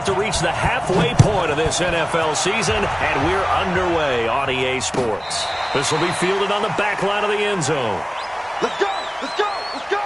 to reach the halfway point of this NFL season, and we're underway on EA Sports. This will be fielded on the back line of the end zone. Let's go! Let's go! Let's go!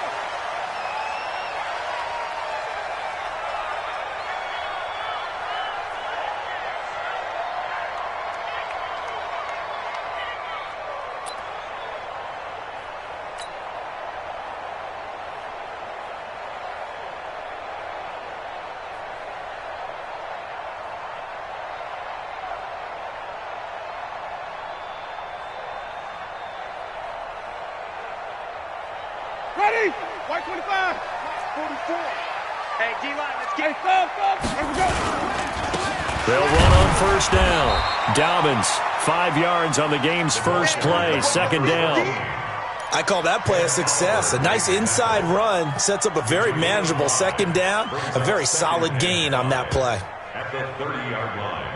Ready? White 25. 44. Hey, D-line, let's get it. Here we go. They'll run on first down. Dobbins, 5 yards on the game's first play, second down. I call that play a success. A nice inside run sets up a very manageable second down. A very solid gain on that play. At the 30-yard line.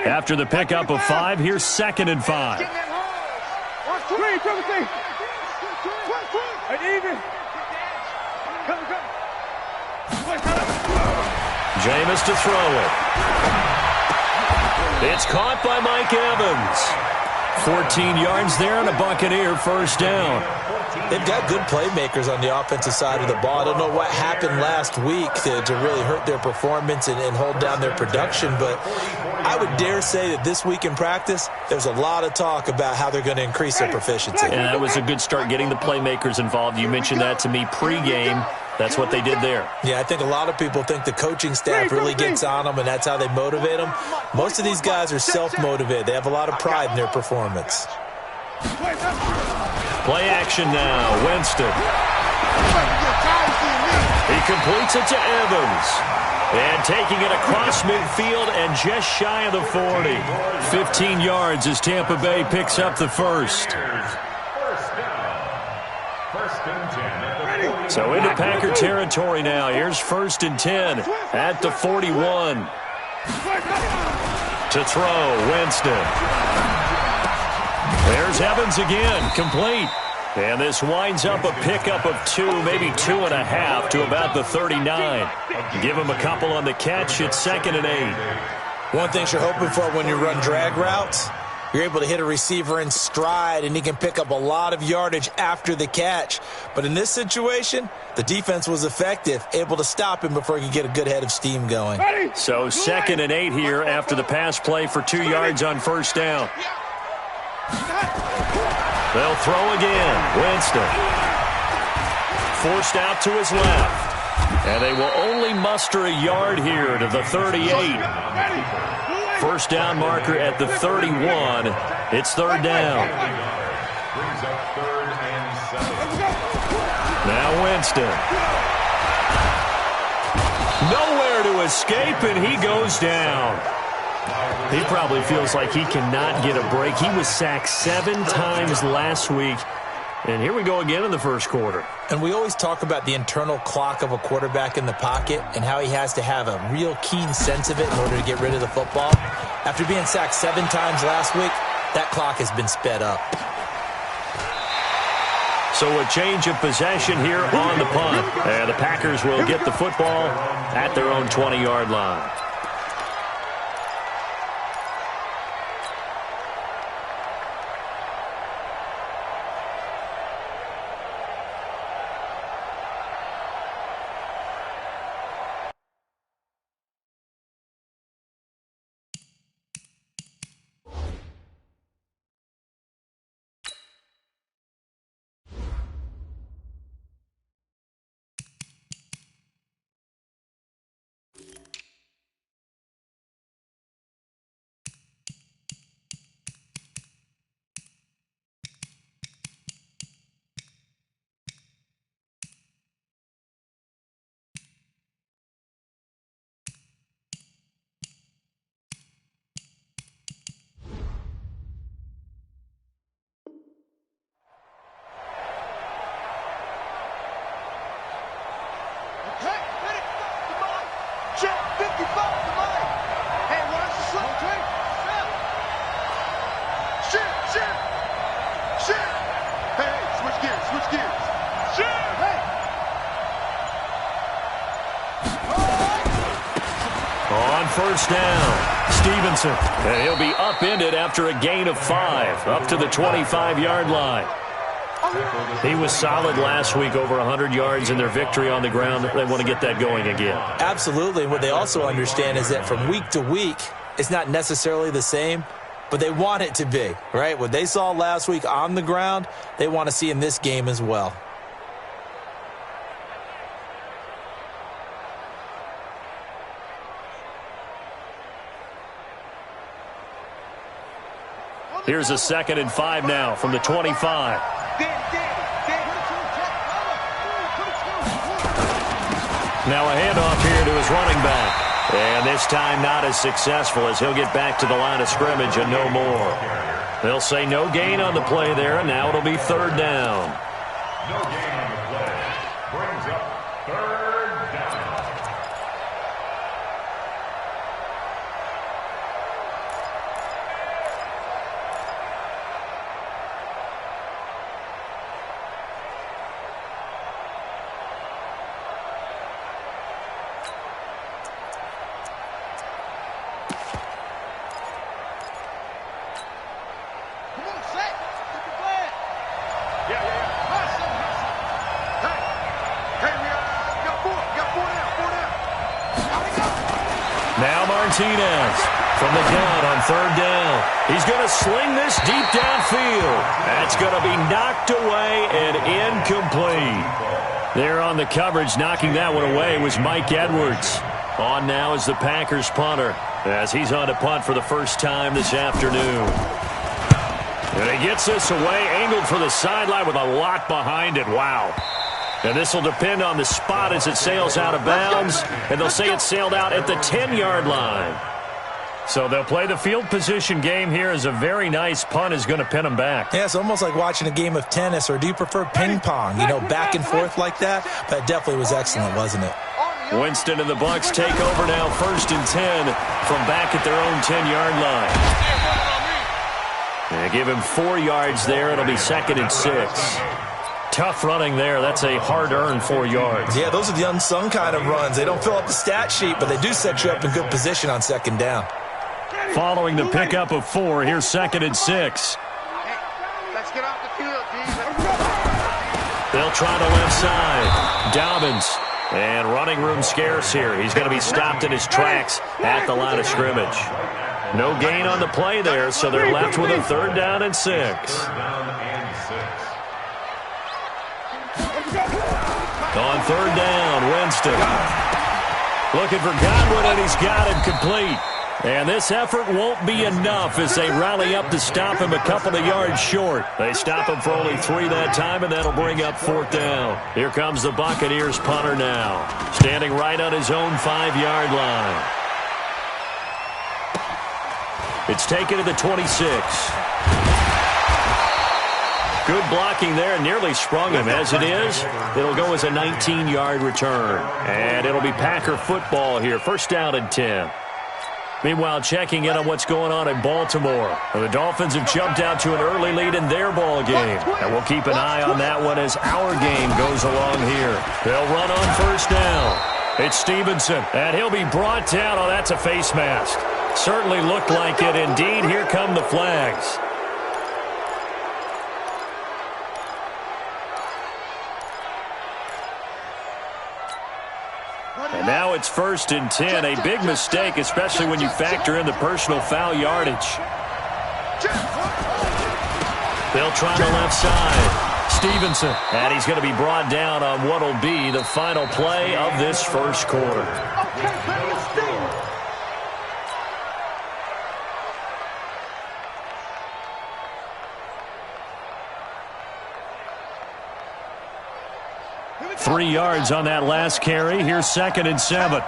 After the pickup of 5, here's 2nd and 5. Green, and even. Jameis to throw it. It's caught by Mike Evans. 14 yards there and a Buccaneer first down. They've got good playmakers on the offensive side of the ball. I don't know what happened last week to really hurt their performance and hold down their production, but I would dare say that this week in practice, there's a lot of talk about how they're going to increase their proficiency. And that was a good start getting the playmakers involved. You mentioned that to me pregame. That's what they did there. Yeah, I think a lot of people think the coaching staff really gets on them, and that's how they motivate them. Most of these guys are self-motivated. They have a lot of pride in their performance. Play action now. Winston. He completes it to Evans. And taking it across midfield and just shy of the 40. 15 yards as Tampa Bay picks up the first. So into Packer territory now. Here's 1st and 10 at the 41. To throw, Winston. There's Evans again, complete. And this winds up a pickup of 2, maybe 2.5 to about the 39. Give him a couple on the catch. It's 2nd and 8. One thing you're hoping for when you run drag routes, you're able to hit a receiver in stride, and he can pick up a lot of yardage after the catch. But in this situation, the defense was effective, able to stop him before he could get a good head of steam going. So 2nd and 8 here after the pass play for 2 yards on first down. They'll throw again. Winston. Forced out to his left. And they will only muster a yard here to the 38. First down marker at the 31. It's 3rd down. Now Winston. Nowhere to escape, and he goes down. He probably feels like he cannot get a break. He was sacked 7 times last week. And here we go again in the first quarter. And we always talk about the internal clock of a quarterback in the pocket and how he has to have a real keen sense of it in order to get rid of the football. After being sacked 7 times last week, that clock has been sped up. So a change of possession here on the punt. And the Packers will get the football at their own 20-yard line. first down. Stevenson, and he'll be upended after a gain of 5, up to the 25-yard line. He was solid last week, over 100 yards in their victory on the ground. They want to get that going again. Absolutely. And what they also understand is that from week to week, it's not necessarily the same, but they want it to be, right? What they saw last week on the ground, they want to see in this game as well. Here's a 2nd and 5 now from the 25. Now a handoff here to his running back. And this time not as successful, as he'll get back to the line of scrimmage and no more. They'll say no gain on the play there, and now it'll be 3rd down. No gain on the play. Brings up 3rd down. Martinez from the gun on 3rd down. He's going to sling this deep downfield. That's going to be knocked away and incomplete. There on the coverage, knocking that one away, was Mike Edwards. On now is the Packers punter, as he's on to punt for the first time this afternoon. And he gets this away, angled for the sideline with a lot behind it. Wow. And this will depend on the spot as it sails out of bounds. And they'll say it sailed out at the 10-yard line. So they'll play the field position game here, as a very nice punt is going to pin them back. Yeah, it's almost like watching a game of tennis, or do you prefer ping pong? You know, back and forth like that? That definitely was excellent, wasn't it? Winston and the Bucs take over now, 1st and 10 from back at their own 10-yard line. And give him 4 yards there. It'll be 2nd and 6. Tough running there. That's a hard-earned 4 yards. Yeah, those are the unsung kind of runs. They don't fill up the stat sheet, but they do set you up in good position on 2nd down. Following the pickup of 4, here's 2nd and 6. Hey, let's get off the field, G. They'll try the left side. Dobbins. And running room scarce here. He's going to be stopped in his tracks at the line of scrimmage. No gain on the play there, so they're left with a 3rd down and 6. On 3rd down, Winston. Looking for Godwin, and he's got him complete. And this effort won't be enough as they rally up to stop him a couple of yards short. They stop him for only 3 that time, and that'll bring up 4th down. Here comes the Buccaneers punter now, standing right on his own 5-yard line. It's taken to the 26. Good blocking there, nearly sprung him. As it is, it'll go as a 19-yard return. And it'll be Packer football here, 1st down and 10. Meanwhile, checking in on what's going on in Baltimore. The Dolphins have jumped out to an early lead in their ball game. And we'll keep an eye on that one as our game goes along here. They'll run on 1st down. It's Stevenson, and he'll be brought down. Oh, that's a face mask. Certainly looked like it. Indeed, here come the flags. And now it's 1st and 10. A big mistake, especially when you factor in the personal foul yardage. They'll try the left side. Stevenson. And he's going to be brought down on what will be the final play of this 1st quarter. 3 yards on that last carry. Here's 2nd and 7.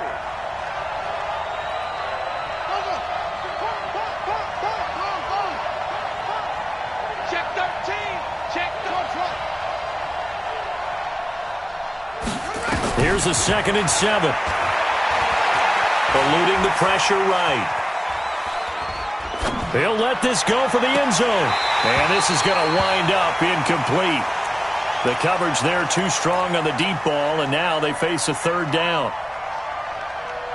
Check 13. Check 13. Here's a 2nd and 7. Eluding the pressure right. They'll let this go for the end zone. And this is going to wind up incomplete. The coverage there too strong on the deep ball, and now they face a 3rd down.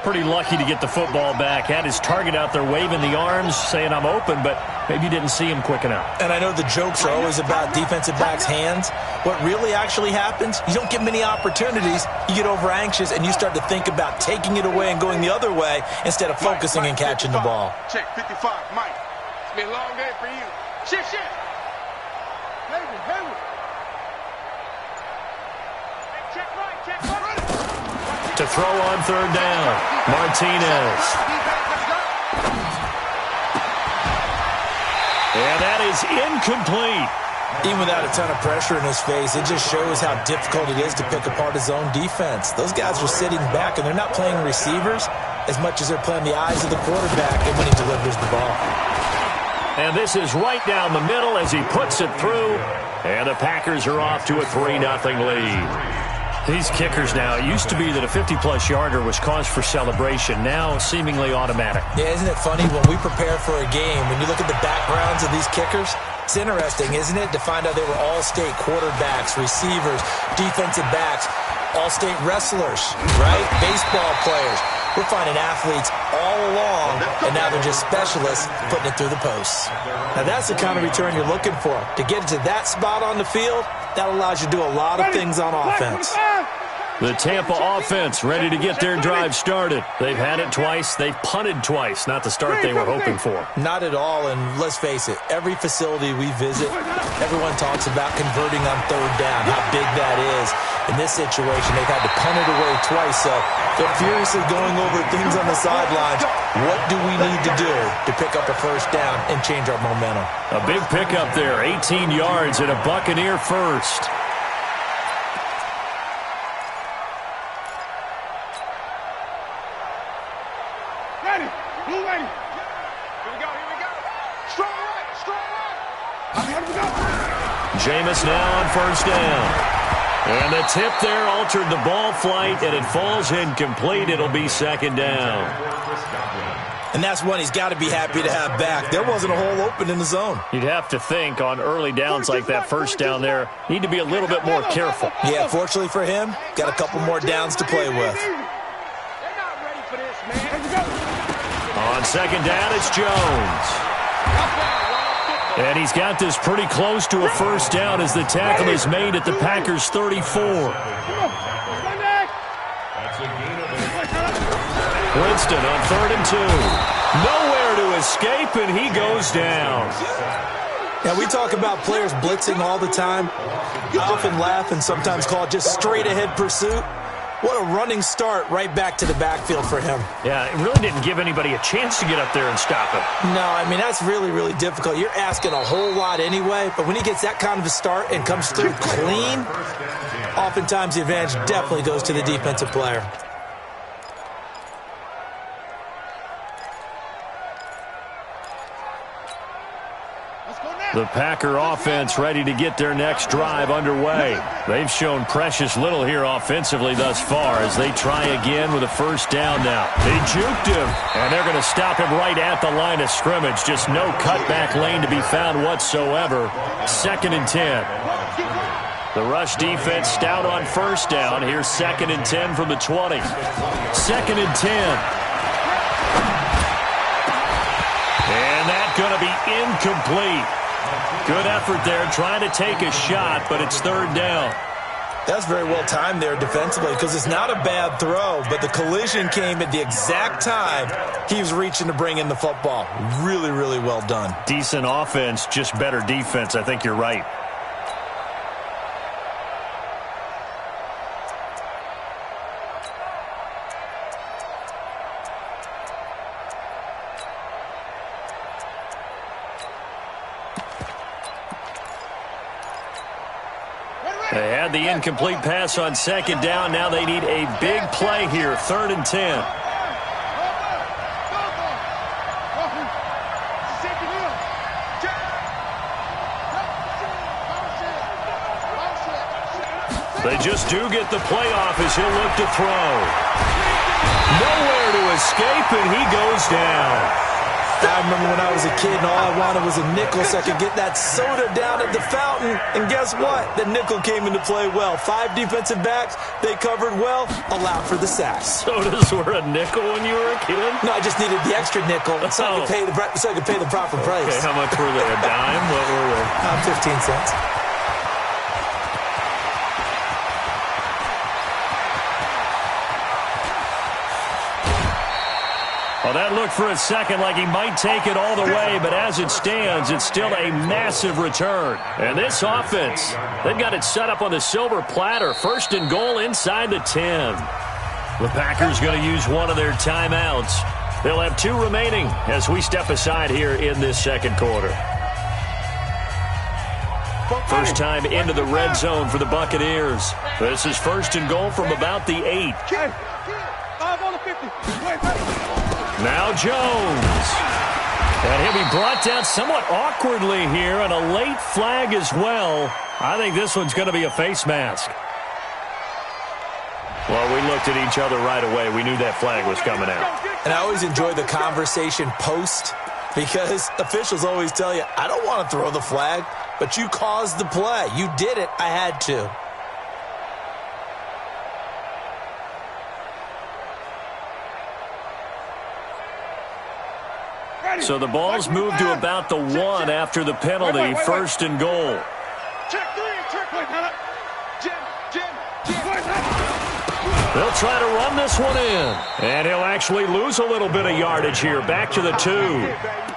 Pretty lucky to get the football back. Had his target out there waving the arms, saying I'm open, but maybe didn't see him quick enough. And I know the jokes are always about defensive backs' hands. What really actually happens, you don't get many opportunities. You get over anxious, and you start to think about taking it away and going the other way instead of focusing and catching the ball. Check 55, Mike. It's been a long day for you. Shit. Hayward. Check right. To throw on third down, Martinez. And that is incomplete. Even without a ton of pressure in his face, it just shows how difficult it is to pick apart his own defense. Those guys are sitting back, and they're not playing receivers as much as they're playing the eyes of the quarterback and when he delivers the ball. And this is right down the middle as he puts it through. And the Packers are off to a 3-0 lead. These kickers now, it used to be that a 50-plus yarder was cause for celebration. Now, seemingly automatic. Yeah, isn't it funny when we prepare for a game, when you look at the backgrounds of these kickers, it's interesting, isn't it, to find out they were all-state quarterbacks, receivers, defensive backs, all-state wrestlers, right? Baseball players. We're finding athletes all along, and now they're just specialists putting it through the posts. Now, that's the kind of return you're looking for. To get to that spot on the field, that allows you to do a lot of things on offense. The Tampa offense ready to get their drive started. They've had it twice. They've punted twice. Not the start they were hoping for. Not at all, and let's face it, every facility we visit, everyone talks about converting on third down, how big that is. In this situation, they've had to punt it away twice, so they're furiously going over things on the sidelines. What do we need to do to pick up a first down and change our momentum? A big pickup there, 18 yards and a Buccaneer first. Ready. Blue ready. Here we go. Strong right. Here we go. Jameis now on first down. And the tip there altered the ball flight, and it falls incomplete. It'll be second down. And that's one he's got to be happy to have back. There wasn't a hole open in the zone. You'd have to think on early downs like that first down there, need to be a little bit more careful. Yeah, fortunately for him, got a couple more downs to play with. On second down, it's Jones. And he's got this pretty close to a first down as the tackle is made at the Packers' 34. Winston on 3rd and 2. Nowhere to escape, and he goes down. Now, we talk about players blitzing all the time. I often laugh and sometimes call it just straight-ahead pursuit. What a running start right back to the backfield for him. Yeah, it really didn't give anybody a chance to get up there and stop him. No, I mean, that's really, really difficult. You're asking a whole lot anyway, but when he gets that kind of a start and comes through clean, oftentimes the advantage definitely goes to the defensive player. The Packer offense ready to get their next drive underway. They've shown precious little here offensively thus far as they try again with a first down now. They juked him, and they're going to stop him right at the line of scrimmage. Just no cutback lane to be found whatsoever. 2nd and 10. The rush defense stout on first down. Here's 2nd and 10 from the 20. 2nd and 10. And that's going to be incomplete. Good effort there, trying to take a shot, but it's 3rd down. That's very well timed there defensively because it's not a bad throw, but the collision came at the exact time he was reaching to bring in the football. Really, really well done. Decent offense, just better defense. I think you're right. They had the incomplete pass on 2nd down. Now they need a big play here. 3rd and 10. They just do get the playoff as he'll look to throw. Nowhere to escape, and he goes down. I remember when I was a kid and all I wanted was a nickel so I could get that soda down at the fountain. And guess what? The nickel came into play well. 5 defensive backs, they covered well, allowed for the sacks. Sodas were a nickel when you were a kid? No, I just needed the extra nickel so I could pay the proper price. Okay, how much were they? A dime? What were they? 15 cents. Well, that looked for a second like he might take it all the way, but as it stands, it's still a massive return. And this offense, they've got it set up on the silver platter. 1st and goal inside the 10. The Packers going to use one of their timeouts. They'll have 2 remaining as we step aside here in this second quarter. First time into the red zone for the Buccaneers. This is 1st and goal from about the 8. 5 on the 50. Now Jones. And he'll be brought down somewhat awkwardly here, and a late flag as well. I think this one's going to be a face mask. Well, we looked at each other right away. We knew that flag was coming out. And I always enjoy the conversation post because officials always tell you, I don't want to throw the flag, but you caused the play. You did it. I had to. So the ball's moved to about the 1 after the penalty. 1st and goal. Check 3. Jim. They'll try to run this one in. And he'll actually lose a little bit of yardage here. Back to the 2.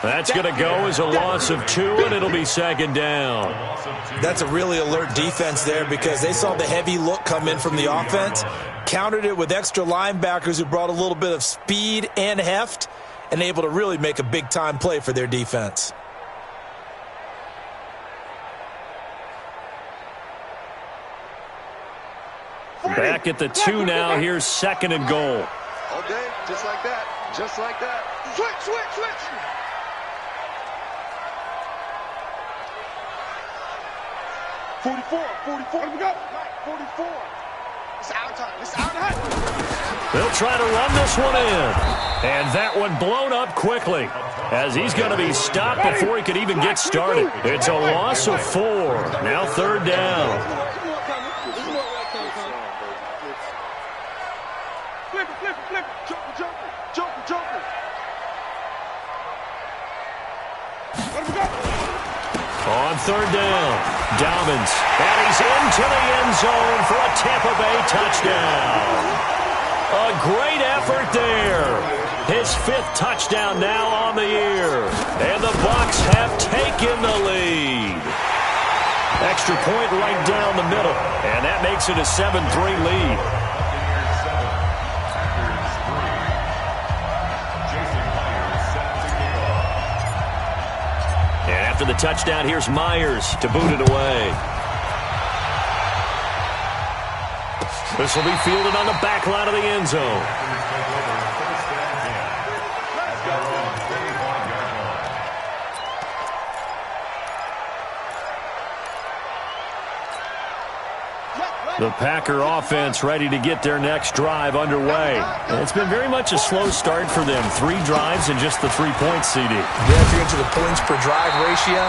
That's going to go as a loss of 2, and it'll be 2nd down. That's a really alert defense there because they saw the heavy look come in from the offense, countered it with extra linebackers who brought a little bit of speed and heft, and able to really make a big-time play for their defense. Back at the 2 now. Here's 2nd and goal. Okay, just like that. Just like that. Switch. 44. Let me go. 44. It's our time. They'll try to run this one in. And that one blown up quickly as he's going to be stopped before he could even get started. It's a loss of 4. Now 3rd down. Flip. Jumper. On 3rd down, Dobbins. And he's into the end zone for a Tampa Bay touchdown. A great effort there. His 5th touchdown now on the year. And the Bucs have taken the lead. Extra point right down the middle. And that makes it a 7-3 lead. And after the touchdown, here's Myers to boot it away. This will be fielded on the back line of the end zone. The Packer offense ready to get their next drive underway. And it's been very much a slow start for them. 3 drives and just the 3 points, CD. Yeah, if you're into the points per drive ratio,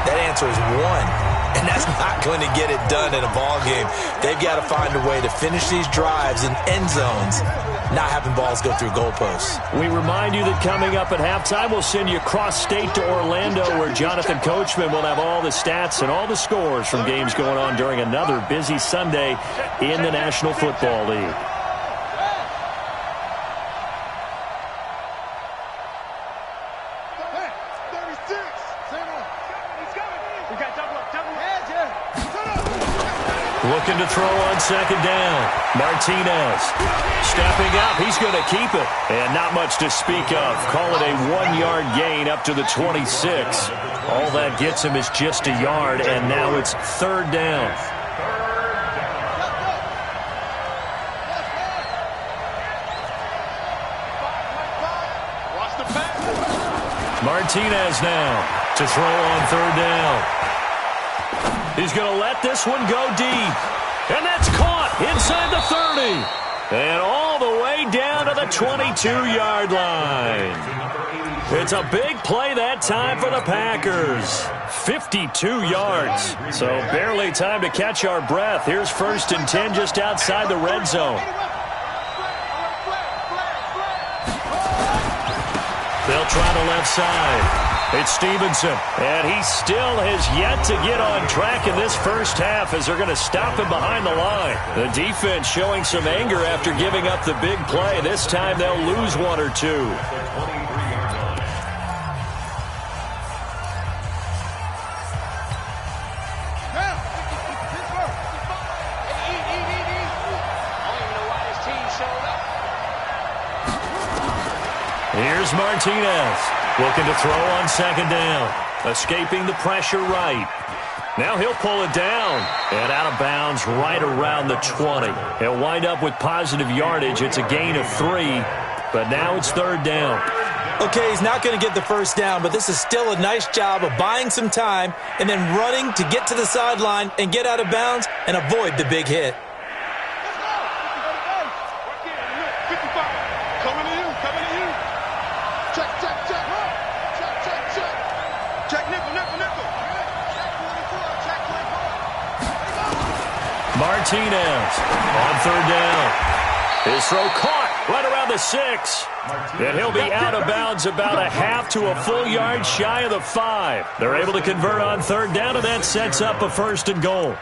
that answer is 1. And that's not going to get it done in a ball game. They've got to find a way to finish these drives in end zones, not having balls go through goalposts. We remind you that coming up at halftime, we'll send you cross-state to Orlando, where Jonathan Coachman will have all the stats and all the scores from games going on during another busy Sunday in the National Football League. Looking to throw on 2nd down. Martinez stepping up. He's going to keep it. And not much to speak of. Call it a 1-yard gain up to the 26. All that gets him is just a yard, and now it's 3rd down. Martinez now to throw on 3rd down. He's going to let this one go deep. And that's caught inside the 30. And all the way down to the 22-yard line. It's a big play that time for the Packers. 52 yards. So barely time to catch our breath. Here's 1st and 10 just outside the red zone. They'll try the left side. It's Stevenson, and he still has yet to get on track in this first half as they're going to stop him behind the line. The defense showing some anger after giving up the big play. This time they'll lose 1 or 2. Here's Martinez, looking to throw on 2nd down. Escaping the pressure right. Now he'll pull it down. And out of bounds right around the 20. He'll wind up with positive yardage. It's a gain of 3, but now it's 3rd down. Okay, he's not going to get the 1st down, but this is still a nice job of buying some time and then running to get to the sideline and get out of bounds and avoid the big hit. Martinez on 3rd down. His throw caught right around the 6. And he'll be out of bounds about a half to a full yard shy of the 5. They're able to convert on 3rd down, and that sets up a 1st and goal.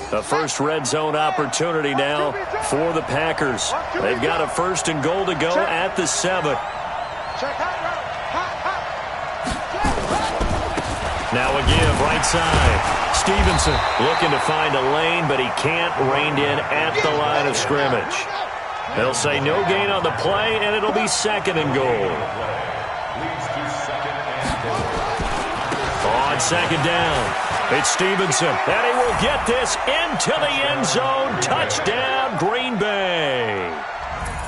The first red zone opportunity now for the Packers. They've got a 1st and goal to go at the 7. Now a give right side. Stevenson looking to find a lane, but he can't. Reined in at the line of scrimmage. They'll say no gain on the play, and it'll be 2nd and goal. On 2nd down, it's Stevenson, and he will get this into the end zone. Touchdown, Green Bay.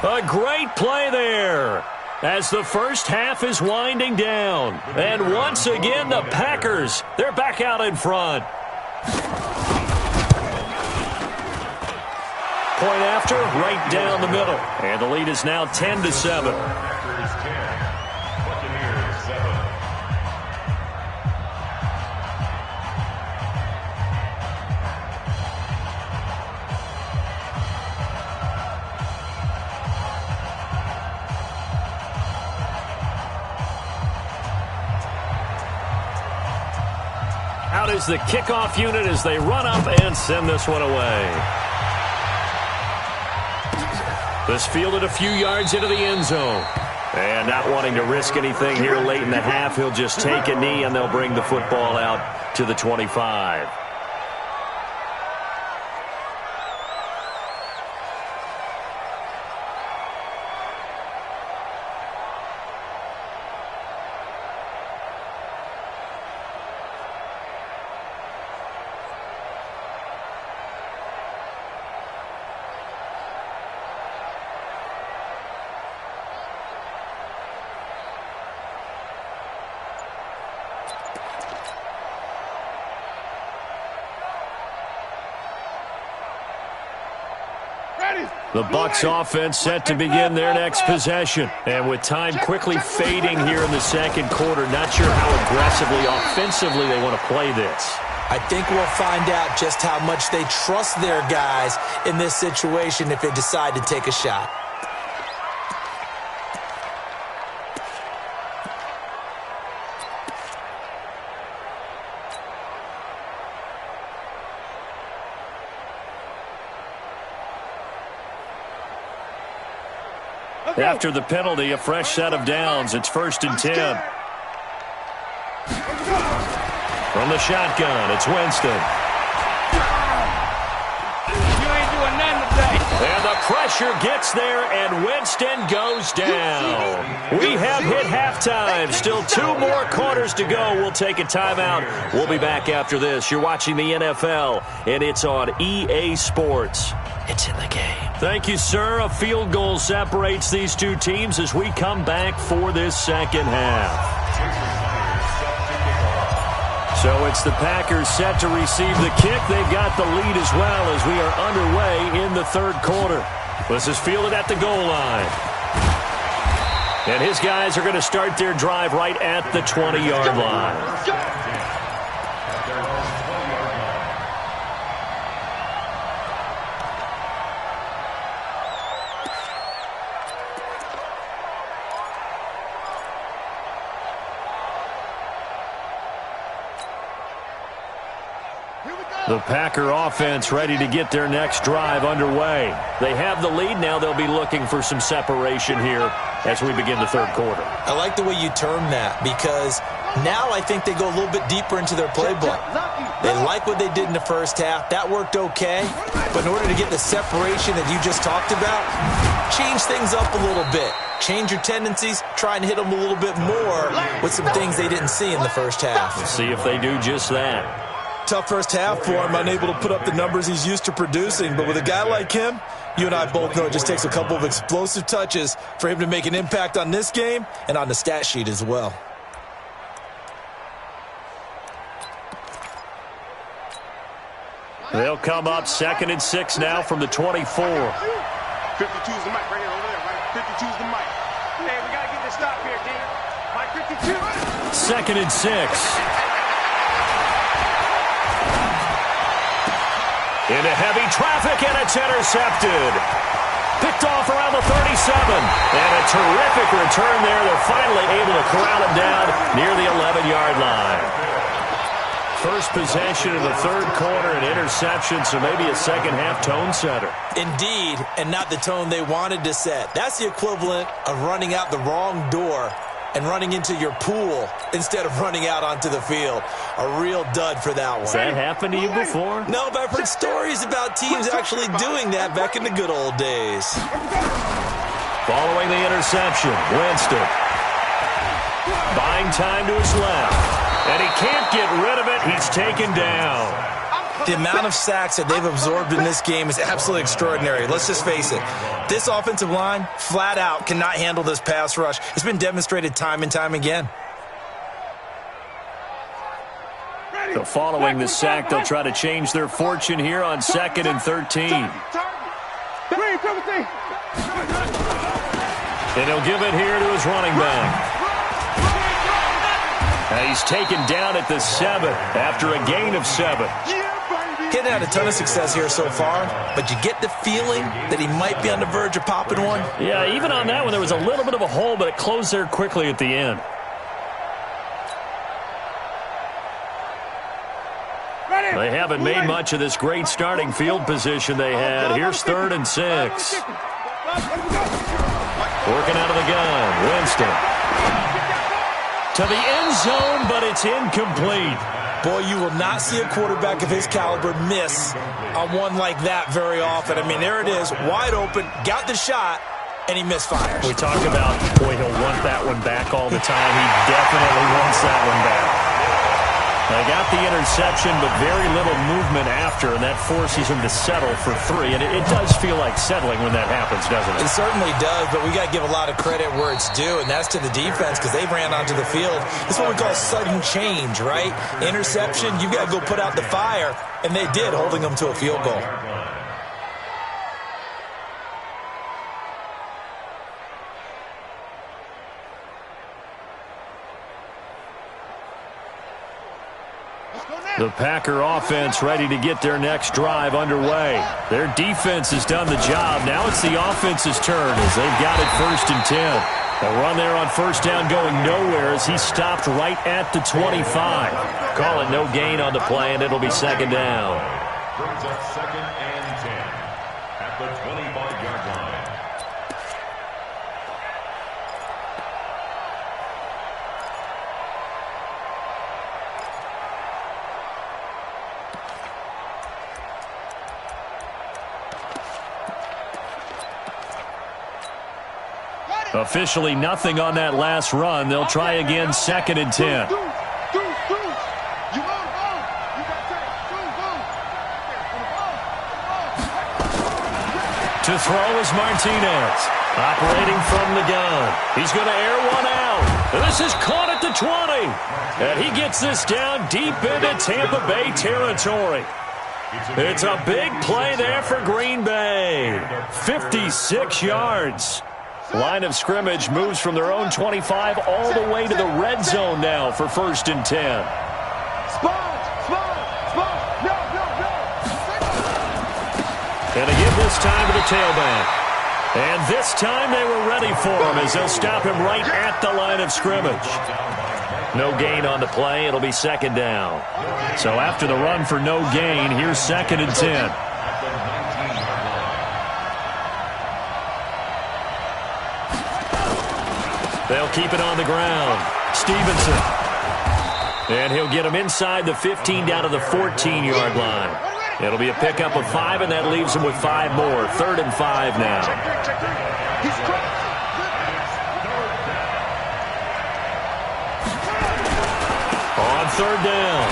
A great play there as the first half is winding down. And once again, the Packers, they're back out in front. Point after, right down the middle. And the lead is now 10-7. Packers 10, Buccaneers 7. Out is the kickoff unit as they run up and send this one away. This fielded a few yards into the end zone. And not wanting to risk anything here late in the half, he'll just take a knee and they'll bring the football out to the 25. The Bucs offense set to begin their next possession. And with time quickly fading here in the second quarter, not sure how aggressively, offensively they want to play this. I think we'll find out just how much they trust their guys in this situation if they decide to take a shot. After the penalty, a fresh set of downs. It's 1st and 10. From the shotgun, it's Winston. You ain't doing nothing today. And the pressure gets there, and Winston goes down. We have hit halftime. Still 2 more quarters to go. We'll take a timeout. We'll be back after this. You're watching the NFL, and it's on EA Sports. It's in the game. Thank you, sir. A field goal separates these two teams as we come back for this second half. So it's the Packers set to receive the kick. They've got the lead as well as we are underway in the third quarter. This is fielded at the goal line. And his guys are going to start their drive right at the 20-yard line. The Packer offense ready to get their next drive underway. They have the lead now. They'll be looking for some separation here as we begin the third quarter. I like the way you term that because now I think they go a little bit deeper into their playbook. They like what they did in the first half. That worked okay. But in order to get the separation that you just talked about, change things up a little bit. Change your tendencies. Try and hit them a little bit more with some things they didn't see in the first half. Let's see if they do just that. Tough first half for him, unable to put up the numbers he's used to producing. But with a guy like him, you and I both know it just takes a couple of explosive touches for him to make an impact on this game and on the stat sheet as well. They'll come up 2nd and 6 now from the 24. 52 is the mic right here over there, right? 52 is the mic. Hey, we got to get this stop here, D. Mike 52. 2nd and 6. Into heavy traffic, and it's intercepted. Picked off around the 37. And a terrific return there. They're finally able to corral him down near the 11-yard line. First possession of the third quarter, an interception, so maybe a second-half tone setter. Indeed, and not the tone they wanted to set. That's the equivalent of running out the wrong door and running into your pool instead of running out onto the field. A real dud for that one. Has that happened to you before? No, but I've heard stories about teams actually doing that back in the good old days. Following the interception, Winston. Buying time to his left. And he can't get rid of it. He's taken down. The amount of sacks that they've absorbed in this game is absolutely extraordinary. Let's just face it. This offensive line, flat out, cannot handle this pass rush. It's been demonstrated time and time again. So following the sack, they'll try to change their fortune here on 2nd and 13. And he'll give it here to his running back. Now he's taken down at the 7 after a gain of 7. Hitting had a ton of success here so far, but you get the feeling that he might be on the verge of popping one. Yeah, even on that one, there was a little bit of a hole, but it closed there quickly at the end. They haven't made much of this great starting field position they had. Here's 3rd and 6. Working out of the gun, Winston. To the end zone, but it's incomplete. Boy, you will not see a quarterback of his caliber miss on one like that very often. I mean, there it is, wide open, got the shot, and he misfires. We talk about, boy, he'll want that one back all the time. He definitely wants that one back. They got the interception, but very little movement after, and that forces him to settle for 3. And it does feel like settling when that happens, doesn't it? It certainly does, but we got to give a lot of credit where it's due, and that's to the defense because they ran onto the field. This is what we call sudden change, right? Interception, you got to go put out the fire, and they did, holding them to a field goal. The Packer offense ready to get their next drive underway. Their defense has done the job. Now it's the offense's turn as they've got it 1st and 10. A run there on 1st down going nowhere as he stopped right at the 25. Call it no gain on the play, and it'll be 2nd down. Brings up 2nd and 10 at the 25-yard line. Officially nothing on that last run. They'll try again 2nd and 10. To throw is Martinez. Operating from the gun. He's going to air one out. This is caught at the 20. And he gets this down deep into Tampa Bay territory. It's a big play there for Green Bay. 56 yards. Line of scrimmage moves from their own 25 all the way to the red zone now for 1st and 10. And they give this time to the tailback. And this time they were ready for him as they'll stop him right at the line of scrimmage. No gain on the play. It'll be 2nd down. So after the run for no gain, here's 2nd and 10. They'll keep it on the ground. Stevenson. And he'll get him inside the 15 down to the 14-yard line. It'll be a pickup of 5, and that leaves him with 5 more. 3rd and 5 now. On 3rd down,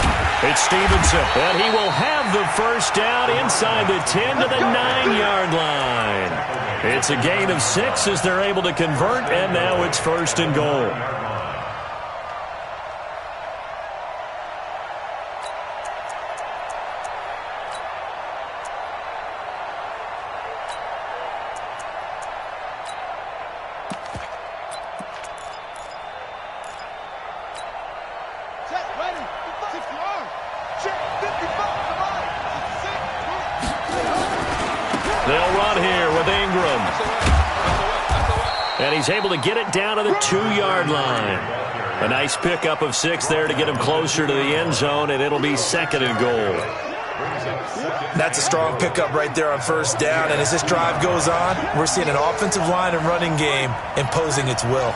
it's Stevenson. And he will have the 1st down inside the 10 to the 9-yard line. It's a gain of 6 as they're able to convert, and now it's 1st and goal. They'll run here with Ingram. And he's able to get it down to the 2-yard line. A nice pickup of 6 there to get him closer to the end zone, and it'll be 2nd and goal. That's a strong pickup right there on 1st down, and as this drive goes on, we're seeing an offensive line and running game imposing its will.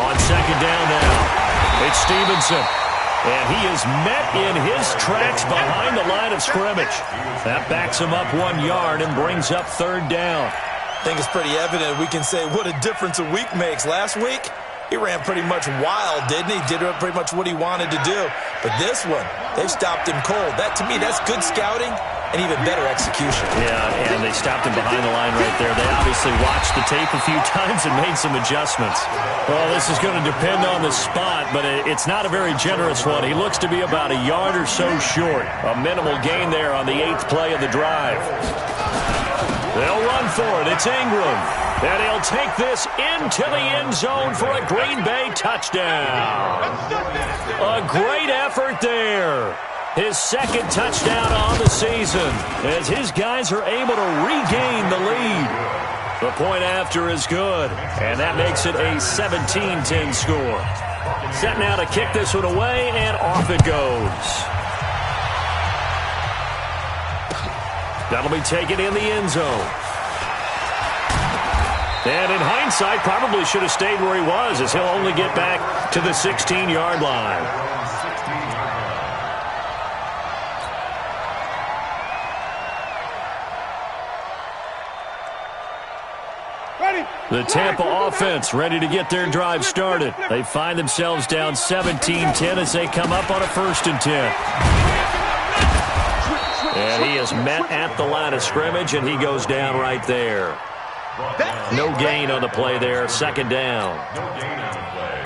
On 2nd down now, it's Stevenson. And he is met in his tracks behind the line of scrimmage. That backs him up 1 yard and brings up 3rd down. I think it's pretty evident we can say what a difference a week makes. Last week, he ran pretty much wild, didn't he? Did pretty much what he wanted to do. But this one, they've stopped him cold. That, to me, that's good scouting and even better execution. Yeah, and they stopped him behind the line right there. They obviously watched the tape a few times and made some adjustments. Well, this is going to depend on the spot, but it's not a very generous one. He looks to be about a yard or so short. A minimal gain there on the 8th play of the drive. They'll run for it. It's Ingram. And he'll take this into the end zone for a Green Bay touchdown. A great effort there. His 2nd touchdown on the season as his guys are able to regain the lead. The point after is good, and that makes it a 17-10 score. Set now to kick this one away, and off it goes. That'll be taken in the end zone. And in hindsight, probably should have stayed where he was, as he'll only get back to the 16-yard line. The Tampa offense ready to get their drive started. They find themselves down 17-10 as they come up on a 1st and 10. And he is met at the line of scrimmage, and he goes down right there. No gain on the play there, 2nd down.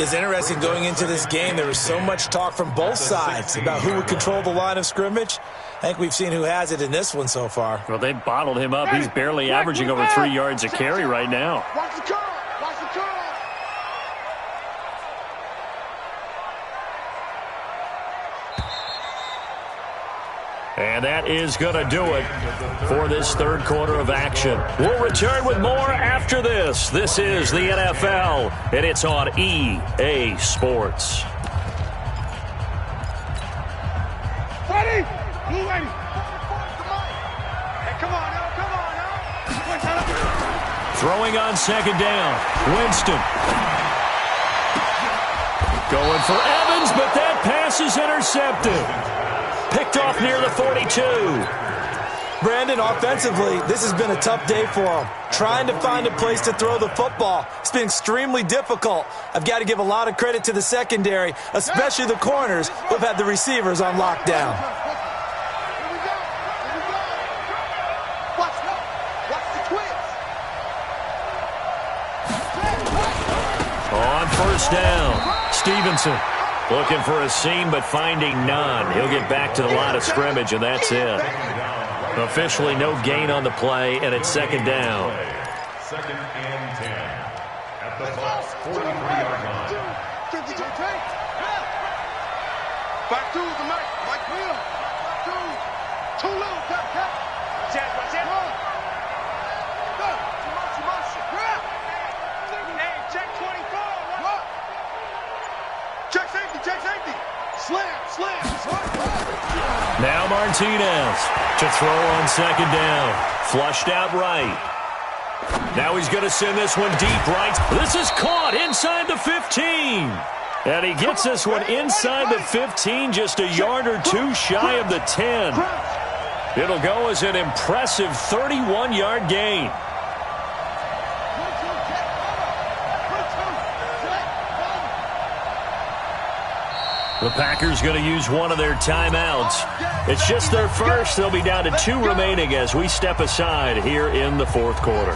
It's interesting going into this game. There was so much talk from both sides about who would control the line of scrimmage. I think we've seen who has it in this one so far. Well, they've bottled him up. He's barely averaging over 3 yards a carry right now. Watch the curl. Watch the curl. And that is going to do it for this 3rd quarter of action. We'll return with more after this. This is the NFL, and it's on EA Sports. Ready? Blue lady. Hey, come on now. Come on now. Throwing on 2nd down. Winston. Going for Evans, but that pass is intercepted. Picked off near the 42. Brandon, offensively, this has been a tough day for him. Trying to find a place to throw the football. It's been extremely difficult. I've got to give a lot of credit to the secondary, especially the corners who've had the receivers on lockdown. Watch the twins. On 1st down, Stevenson. Looking for a seam, but finding none. He'll get back to the line of scrimmage, and that's it. Officially no gain on the play, and it's second down. Second and 10 at the 43-yard line. Back two is the Mike. Mike Clear. Too low. Tap. Watch it. Go. Too much. Hey, check 24. What? Check safety. Slam. Now Martinez to throw on second down. Flushed out right. Now he's going to send this one deep right. This is caught inside the 15. And he gets this one inside the 15, just a yard or two shy of the 10. It'll go as an impressive 31-yard gain. The Packers going to use one of their timeouts. It's just their first. They'll be down to 2 remaining as we step aside here in the fourth quarter.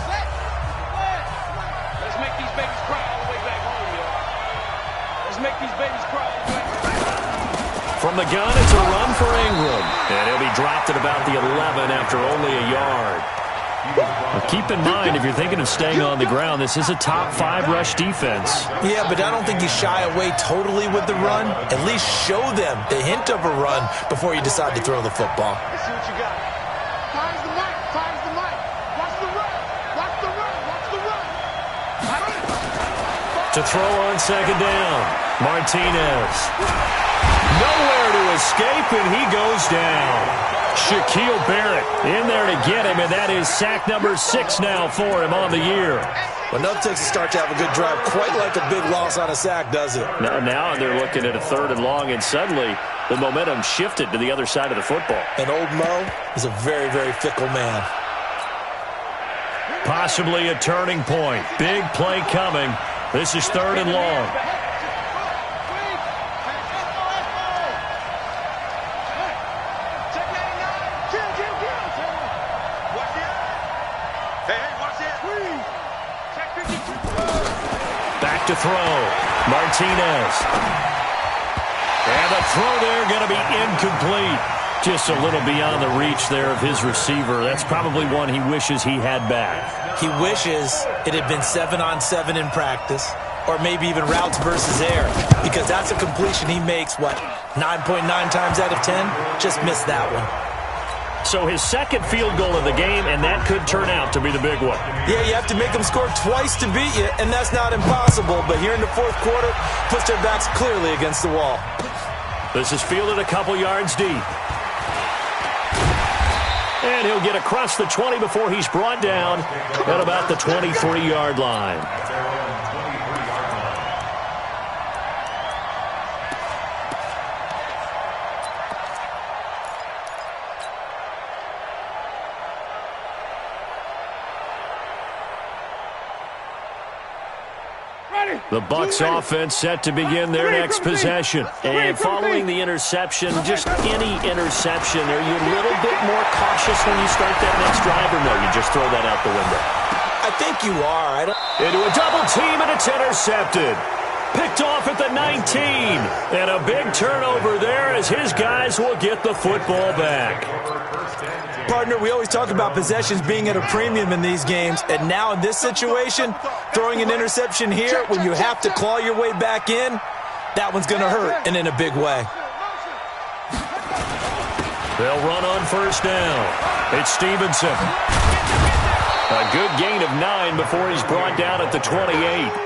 Let's make these babies cry all the way back home, yo. Let's make these babies cry all the way back. From the gun, it's a run for Ingram. And he'll be dropped at about the 11 after only a yard. Well, keep in mind, if you're thinking of staying on the ground, this is a top 5 rush defense. Yeah, but I don't think you shy away totally with the run. At least show them the hint of a run before you decide to throw the football. Let's see what you got. Finds the mic. Watch the run. To throw on second down, Martinez. Nowhere to escape, and he goes down. Shaquille Barrett in there to get him, and that is sack number 6 now for him on the year. Well, no takes a start to have a good drive, quite like a big loss on a sack, does it? Now they're looking at a 3rd and long, and suddenly the momentum shifted to the other side of the football. And old Mo is a very, very fickle man. Possibly a turning point. Big play coming. This is 3rd and long. Back to throw. Martinez. And the throw there going to be incomplete. Just a little beyond the reach there of his receiver. That's probably one he wishes he had back. He wishes it had been 7-on-7 in practice, or maybe even routes versus air, because that's a completion he makes, 9.9 times out of 10? Just missed that one. So his second field goal of the game, and that could turn out to be the big one. Yeah, you have to make them score twice to beat you, and that's not impossible. But here in the fourth quarter, puts their backs clearly against the wall. This is fielded a couple yards deep. And he'll get across the 20 before he's brought down at about the 23-yard line. The Bucs offense set to begin their next possession. And following the interception, just any interception, are you a little bit more cautious when you start that next drive, or no, you just throw that out the window? I think you are. Into a double team, and it's intercepted. Picked off at the 19. And a big turnover there as his guys will get the football back. Partner, we always talk about possessions being at a premium in these games, and now in this situation, throwing an interception here when you have to claw your way back in, that one's going to hurt, and in a big way. They'll run on first down. It's Stevenson. A good gain of 9 before he's brought down at the 28.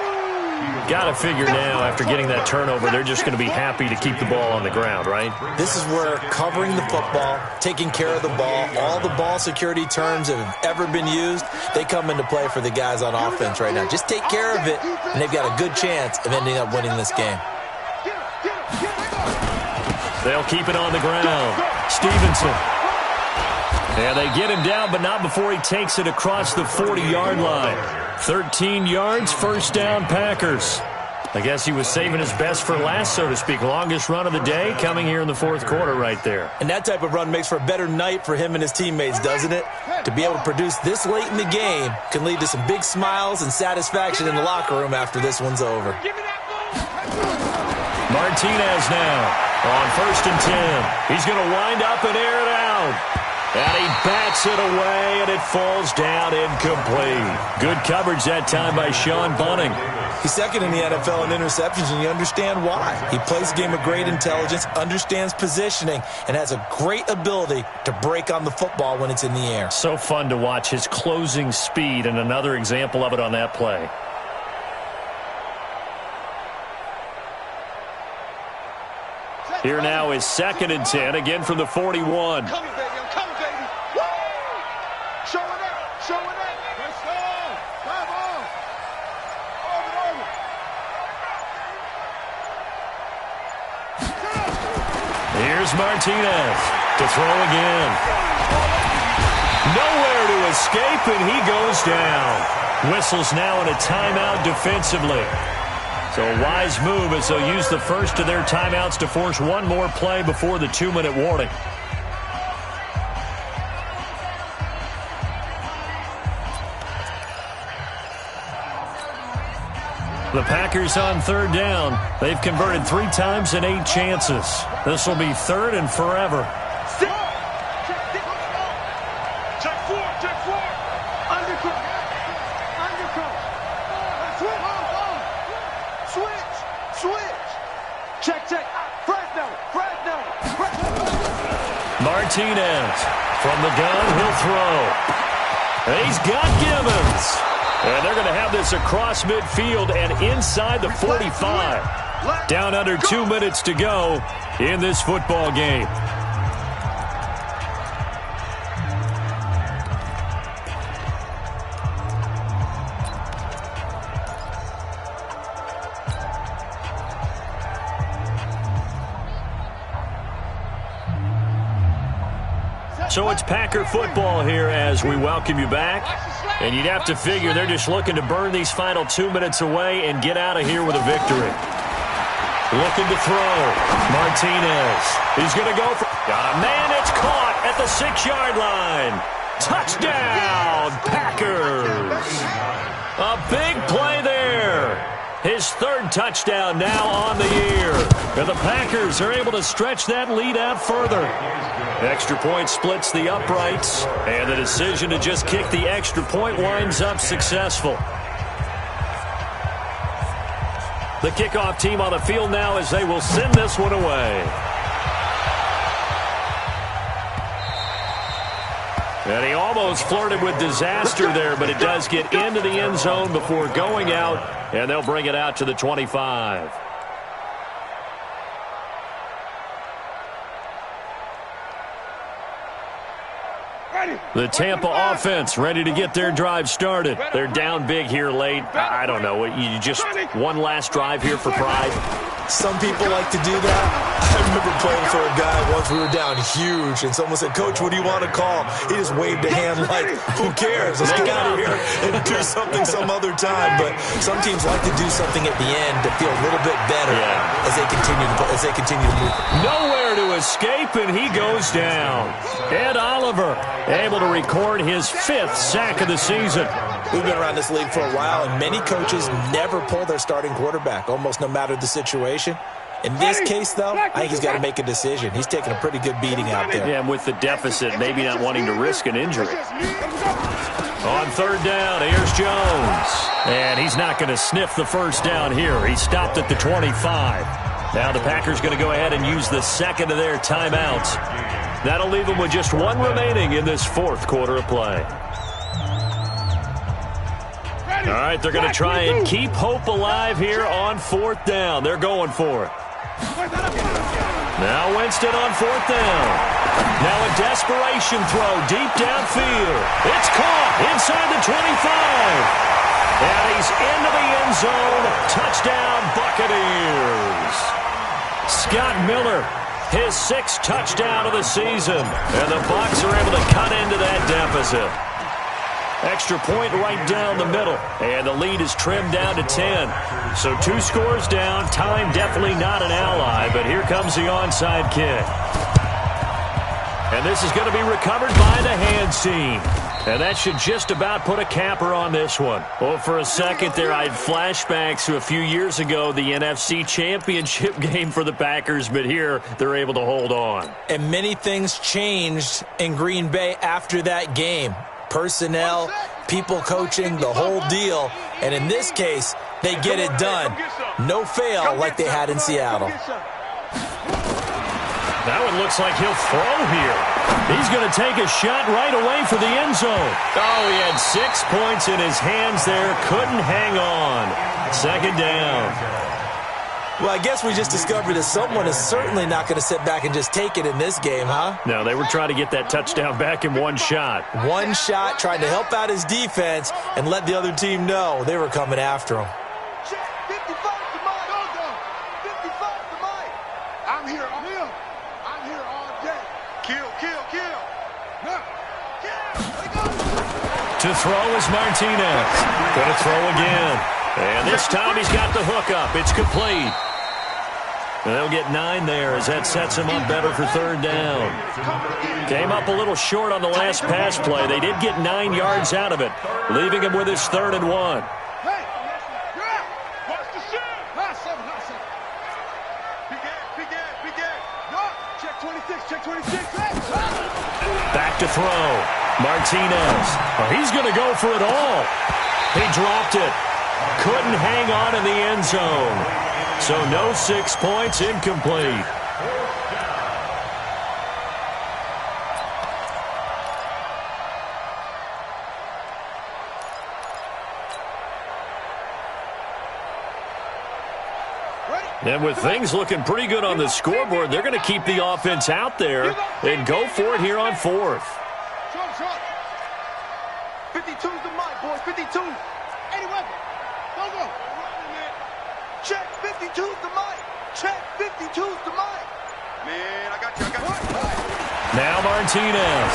Got to figure now, after getting that turnover, they're just going to be happy to keep the ball on the ground, right? This is where covering the football, taking care of the ball, all the ball security terms that have ever been used, they come into play for the guys on offense right now. Just take care of it, and they've got a good chance of ending up winning this game. They'll keep it on the ground. Stevenson. And they get him down, but not before he takes it across the 40-yard line. 13 yards, first down, Packers. I guess he was saving his best for last, so to speak. Longest run of the day coming here in the fourth quarter right there. And that type of run makes for a better night for him and his teammates, doesn't it? To be able to produce this late in the game can lead to some big smiles and satisfaction in the locker room after this one's over. Martinez now on 1st and 10. He's going to wind up and air it out. And he bats it away, and it falls down incomplete. Good coverage that time by Sean Bunting. He's second in the NFL in interceptions, and you understand why. He plays a game of great intelligence, understands positioning, and has a great ability to break on the football when it's in the air. So fun to watch his closing speed, and another example of it on that play. Here now is 2nd and 10, again from the 41. Come on, baby. I'm coming, baby. Woo! Showing up. Showing up. Let's go. Come on. Over. Here's Martinez to throw again. Nowhere to escape, and he goes down. Whistles now in a timeout defensively. So a wise move as they'll use the first of their timeouts to force one more play before the 2-minute warning. The Packers on 3rd down. They've converted 3 times in 8 chances. This will be 3rd and forever. Check 4. Undercut. Switch. Check. Fresno. Martinez from the gun. He'll throw. And he's got Gibbons. And they're going to have this across midfield and inside the 45. Down under 2 minutes to go in this football game. So it's Packer football here as we welcome you back. And you'd have to figure they're just looking to burn these final 2 minutes away and get out of here with a victory. Looking to throw. Martinez. He's going to go for... Got a man. It's caught at the 6-yard line. Touchdown, Packers. A big play there. His 3rd touchdown now on the year. And the Packers are able to stretch that lead out further. Extra point splits the uprights, and the decision to just kick the extra point winds up successful. The kickoff team on the field now as they will send this one away. And he almost flirted with disaster there, but it does get into the end zone before going out, and they'll bring it out to the 25. The Tampa offense ready to get their drive started. They're down big here late. I don't know. You just one last drive here for pride. Some people like to do that. I remember playing for a guy once. We were down huge, and someone said, "Coach, what do you want to call?" He just waved a hand like, "Who cares? Let's get out of here and do something some other time." But some teams like to do something at the end to feel a little bit better as they continue to move. Nowhere to escape, and he goes down. Ed Oliver able to record his 5th sack of the season. We've been around this league for a while, and many coaches never pull their starting quarterback, almost no matter the situation. In this case, though, I think he's got to make a decision. He's taking a pretty good beating out there. Yeah, and with the deficit, maybe not wanting to risk an injury. On 3rd down, here's Jones. And he's not going to sniff the first down here. He stopped at the 25. Now the Packers going to go ahead and use the 2nd of their timeouts. That'll leave them with just 1 remaining in this 4th quarter of play. All right, they're going to try and keep hope alive here on 4th down. They're going for it. Now Winston on 4th down. Now a desperation throw deep downfield. It's caught inside the 25. And he's into the end zone. Touchdown, Buccaneers. Scott Miller, his 6th touchdown of the season. And the Bucs are able to cut into that deficit. Extra point right down the middle. And the lead is trimmed down to 10. So 2 scores down. Time definitely not an ally. But here comes the onside kick. And this is going to be recovered by the hands team. And that should just about put a capper on this one. Well, for a second there, I had flashbacks to a few years ago, the NFC Championship game for the Packers, but here they're able to hold on. And many things changed in Green Bay after that game. Personnel, people coaching, the whole deal. And in this case, they get it done. No fail like they had in Seattle. That one looks like he'll throw here. He's going to take a shot right away for the end zone. Oh, he had 6 points in his hands there. Couldn't hang on. Second down. Well, I guess we just discovered that someone is certainly not going to sit back and just take it in this game, huh? No, they were trying to get that touchdown back in one shot. One shot, trying to help out his defense and let the other team know they were coming after him. To throw is Martinez. Going to throw again. And this time he's got the hook up. It's complete. And they'll get 9 there as that sets him up better for third down. Came up a little short on the last pass play. They did get 9 yards out of it, leaving him with his 3rd and 1. Back to throw. Martinez. Oh, he's going to go for it all. He dropped it. Couldn't hang on in the end zone. So no 6 points, incomplete. And with things looking pretty good on the scoreboard, they're going to keep the offense out there and go for it here on 4th. 52's the mic, boys. 52. 80 weapon. Go. Check. 52's the mic. Check. 52's the mic. Man, I got you. Now Martinez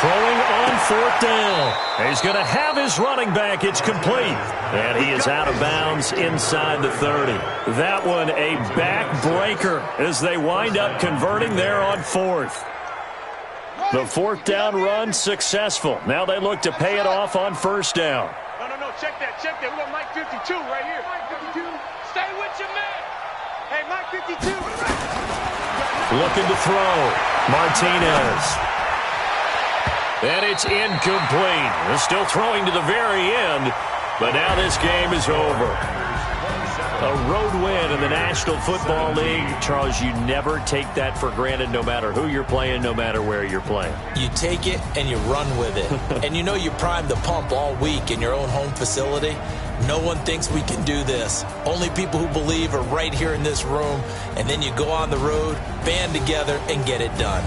throwing on 4th down. He's going to have his running back. It's complete. And he is out of bounds inside the 30. That one a backbreaker as they wind up converting there on 4th. The 4th down run successful. Now they look to pay it off on 1st down. No. Check that. We got Mike 52 right here. Mike 52. Stay with your man. Hey, Mike 52. Looking to throw. Martinez. And it's incomplete. They're still throwing to the very end, but now this game is over. A road win in the National Football League. Charles, you never take that for granted no matter who you're playing, no matter where you're playing. You take it and you run with it. And you know you primed the pump all week in your own home facility. No one thinks we can do this. Only people who believe are right here in this room. And then you go on the road, band together, and get it done.